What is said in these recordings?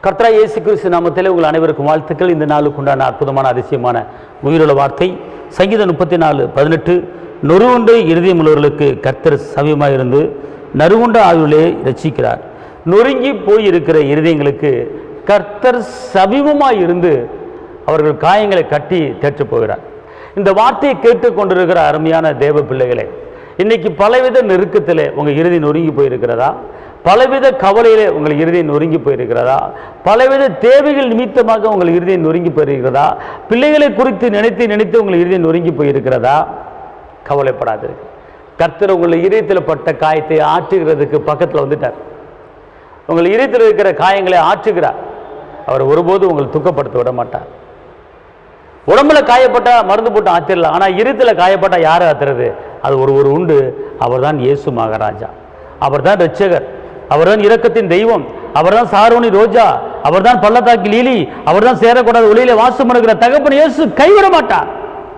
கர்த்தராகிய இயேசு கிறிஸ்து நாமத்திலே உங்கள் அனைவருக்கும் வாழ்த்துக்கள். இந்த நாளுக்கு உண்டான அற்புதமான அதிசயமான உயிருள்ள வார்த்தை சங்கீதம் 34:18. நொறுகுண்ட இருதயம் உள்ளவர்களுக்கு கர்த்தர் சமீபமாயிருந்து நறுகுண்ட ஆயுளே ரட்சிக்கிறார். நொறுங்கி போயிருக்கிற இருதயங்களுக்கு கர்த்தர் சமீபமாய் இருந்து அவர்கள் காயங்களை கட்டி தேற்றப் போகிறார். இந்த வார்த்தையை கேட்டுக்கொண்டிருக்கிற அருமையான தேவ பிள்ளைகளே, இன்னைக்கு பலவித நெருக்கத்திலே உங்கள் இறுதி நொறுங்கி போயிருக்கிறதா? பலவித கவலையிலே உங்கள் இறுதியை நொறுங்கி போயிருக்கிறதா? பலவித தேவைகள் நிமித்தமாக உங்கள் இறுதியை நொறுங்கி போயிருக்கிறதா? பிள்ளைகளை குறித்து நினைத்து உங்கள் இறுதியை நொறுங்கி போயிருக்கிறதா? கவலைப்படாது. கர்த்தர் உங்கள் இதயத்தில் பட்ட காயத்தை ஆற்றுகிறதுக்கு பக்கத்தில் வந்துட்டார். உங்கள் இதயத்தில் இருக்கிற காயங்களை ஆற்றுகிறார். அவர் ஒருபோதும் உங்களை துக்கப்படுத்த விட மாட்டார். உடம்புல காயப்பட்டா மருந்து போட்டு ஆற்றிடலாம், ஆனால் இருத்தில் காயப்பட்டா யாரை ஆத்துறது? அது ஒரு உண்டு. அவர் தான் இயேசு மகாராஜா, அவர் தான் ரட்சகர், அவர் தான் இரக்கத்தின் தெய்வம், அவர் தான் சாரோனி ரோஜா, அவர் தான் பள்ளத்தாக்கி லீலி, அவர் தான் சேரக்கூடாத ஒளியில வாசம் பண்ணுகிற தகப்பன் இயேசு கைவிட மாட்டார்.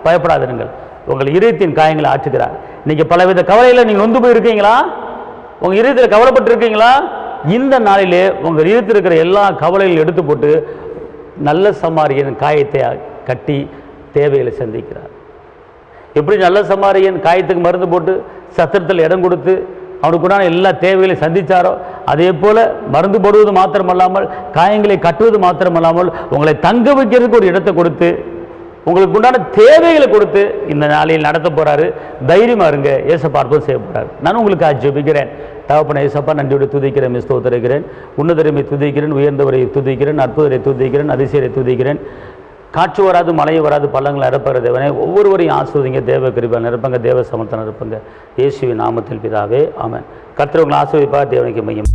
பயப்படாதீர்கள். உங்கள் இதயத்தின் காயங்களை ஆற்றுகிறார். இன்னைக்கு பலவித கவலையில் நீங்கள் நொந்து போயிருக்கீங்களா? உங்கள் இதயத்தில் கவலைப்பட்டு இருக்கீங்களா? இந்த நாளிலே உங்கள் இதயத்தில் இருக்கிற எல்லா கவலைகளையும் எடுத்து போட்டு நல்ல சமாரியன் காயத்தை கட்டி தேவைகளை சந்திக்கிறார். எப்படி நல்ல சமாரியன் காயத்துக்கு மருந்து போட்டு சத்திரத்தில் இடம் கொடுத்து அவனுக்குண்டான எல்லா தேவைகளையும் சந்தித்தாரோ, அதே போல் மருந்து போடுவது மாத்திரமல்லாமல் காயங்களை கட்டுவது மாத்திரமல்லாமல் உங்களை தங்க வைக்கிறதுக்கு ஒரு இடத்தை கொடுத்து உங்களுக்கு உண்டான தேவைகளை கொடுத்து இந்த நாளையில் நடத்த போகிறாரு. தைரியமாக இருங்க. ஏசப்பா அற்புதம் செய்ய போகிறார். நான் உங்களுக்கு ஆட்சேபிக்கிறேன். தகப்பன ஏசப்பா நன்றியோடு துதிக்கிறேன், ஸ்தோத்திரிக்கிறேன். உன்னதரைமை துதிக்கிறேன், உயர்ந்தவரை துதிக்கிறேன், அற்புதரை துதிக்கிறேன், அதிசயரை துதிக்கிறேன். காற்று வராது, மழையும் வராது, பள்ளங்கள் நிரப்புகிற தேவனே, ஒவ்வொருவரையும் ஆசிர்வதிங்க. தேவ கிருபை நிரப்புங்க, தேவ சமத்தை நிரப்புங்க. இயேசுவின் நாமத்தில் பிதாவே, ஆமென். கர்த்தர் உங்களை ஆசீர்வதிப்பார். தேவனுக்கு மையம்.